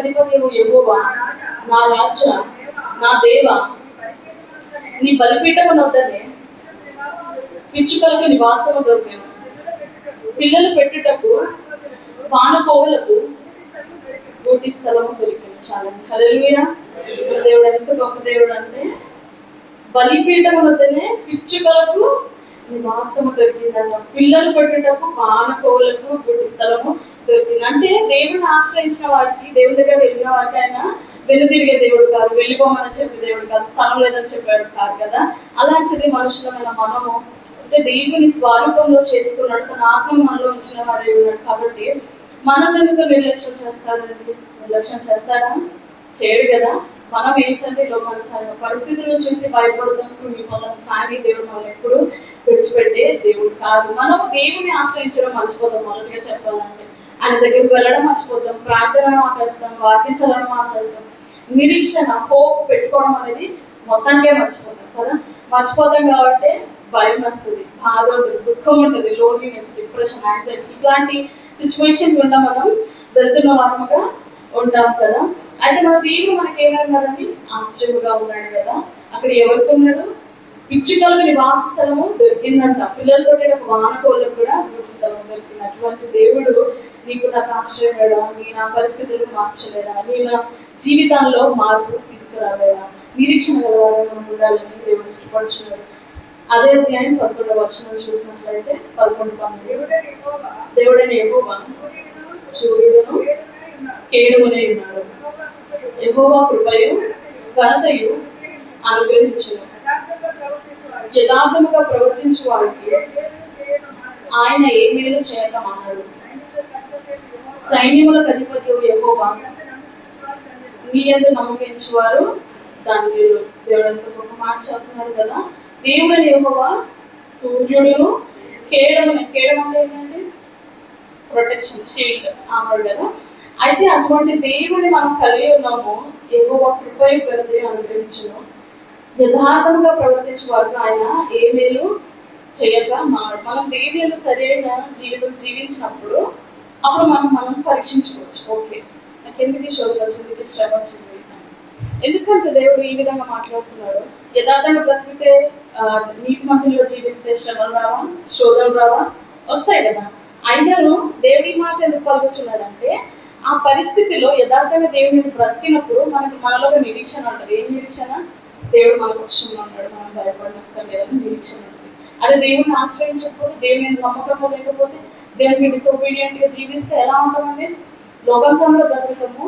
అధిపతియగు యెహోవా నా రాజా నా దేవ, నీ బలిపీఠము నొద్దనే పిచ్చుకలకు నివాసము దొరికెను, పిల్లలు పెట్టుటకు పానపోవులకు గూటి స్థలము దొరికింది. చాలండి. హల్లెలూయా. దేవుడు ఎంత గొప్ప దేవుడు అంటే బలిపీఠము వద్దనే పిచ్చుకలకు నివాసము దొరికిందన్న, పిల్లలు పెట్టుటకు పానపోవులకు గూటి స్థలము దొరికింది. అంటే దేవుడిని ఆశ్రయించిన వారికి, దేవుడి దగ్గర వెళ్ళిన వారికి ఆయన వెనుదిరిగే దేవుడు కాదు, వెళ్ళిపోమని చెప్పే దేవుడు కాదు, స్థలం లేదని చెప్పాడు కాదు కదా. అలాంటిది మనుషులమైన మనము అంటే దేవుని స్వరూపంలో చేసుకున్నాడు, తన ఆత్మ మనలో ఉంచిన వాడే ఉన్నాడు. కాబట్టి మనం ఎందుకు నిర్లక్ష్యం చేస్తాడండి? నిర్లక్ష్యం చేస్తాడా? చేయడు కదా. మనం ఏంటంటే లోకానుసారంగా పరిస్థితులను చూసి భయపడుతూ కృంగిపోతాం, కానీ దేవుడు మనం ఎప్పుడు విడిచిపెట్టే దేవుడు కాదు. మనం దేవుని ఆశ్రయించడం మర్చిపోతాం. మొదటిగా చెప్పాలంటే ఆయన దగ్గరికి వెళ్ళడం మర్చిపోతాం, ప్రార్థన ఆపేస్తాం, వాక్యం చదవడం ఆపేస్తాం, నిరీక్షణ హోప్ పెట్టుకోవడం అనేది మొత్తానికే మర్చిపోతాం కదా. మర్చిపోతాం కాబట్టి భయం వస్తుంది, బాధ ఉంటుంది, దుఃఖం ఉంటుంది, లోన్లీనెస్, డిప్రెషన్, యాంగ్జైటీ, ఇట్లాంటి సిచ్యువేషన్ గుండా మనం వెళ్తున్న వారముగా ఉంటాం కదా. అయితే మన దేవుడు మనకి ఏమన్నాడండి? ఆశ్చర్యముగా ఉన్నాడు కదా. అక్కడ ఎవరికి ఉన్నాడు? పిచ్చుకలకు నివాస స్థలము దొరికిందంట, పిల్లలు కొట్టే వానకోళ్ళకు కూడా గూటి స్థలం దొరికింది. అటువంటి దేవుడు నీకు నాకు ఆశ్చర్యడా? నీ నా పరిస్థితులను మార్చలేదా? నీ నా జీవితాల్లో మార్పు తీసుకురాలేదా? నిరీక్షణ గలవాలని ఉండాలని దేవుడు ఇష్టపడుచున్నాడు. అదే అధ్యాయం 11వ వచనం చూసినట్లయితే 11:12 దేవుడైన యెహోవా సూర్యుడును కేడుమునే ఉన్నాడు, యెహోవా కృపయు ఘనతయు అనుగ్రహించును, యథార్థముగా ప్రవర్తించు వారికి ఆయన ఏ మేలు చేయక మానడు, సైన్యములకు అధిపతి యెహోవా నీ యందు నమ్మకించువారు దానికి. దేవుడు ఎంత గొప్ప మాట చెప్తున్నారు కదా. దేవుడైన యెహోవా సూర్యుడును కేడమునే, కేడం అంటే ఏంటంటే ప్రొటెక్షన్, షీల్డ్ అన్నాడు కదా. అయితే అటువంటి దేవుడిని మనం కలిగి ఉన్నాము. యెహోవా కృపయు ఘనతయు అనుగ్రహించును, యథార్థంగా ప్రవర్తించే వారికి ఆయన ఏ మేలు చేయక మానడు. మనం దేవుని సరైన జీవితం జీవించినప్పుడు అప్పుడు మనం పరీక్షించుకోవచ్చు. ఓకే, నాకు ఎందుకు శోధన వచ్చింది, శ్రమ వచ్చింది. ఎందుకంటే దేవుడు ఈ విధంగా మాట్లాడుతున్నాడు. యథార్థంగా బ్రతికితే, నీతి మంత్రుల్లో జీవిస్తే శ్రమలు రావా, శోధనలు రావా? వస్తాయి కదా. అయినను దేవుడి మాట ఎందుకు పలుకుతున్నాడంటే ఆ పరిస్థితిలో యథార్థంగా దేవుని బ్రతికినప్పుడు మనలో నిరీక్షణ ఉంటుంది. ఏం నిరీక్షణ? దేవుడు మన పక్షంలో ఉన్నాడు, మనం భయపడలేదని నిరీక్షణ ఉంటుంది. అదే దేవుడిని ఆశ్రయించకపోతే, దేవుని నమ్మకంగా లేకపోతే, దేవుడిని డిసొబీడియంట్ గా జీవిస్తే ఎలా ఉంటామండి? లోకానుసారంగా బ్రతుకుతాము,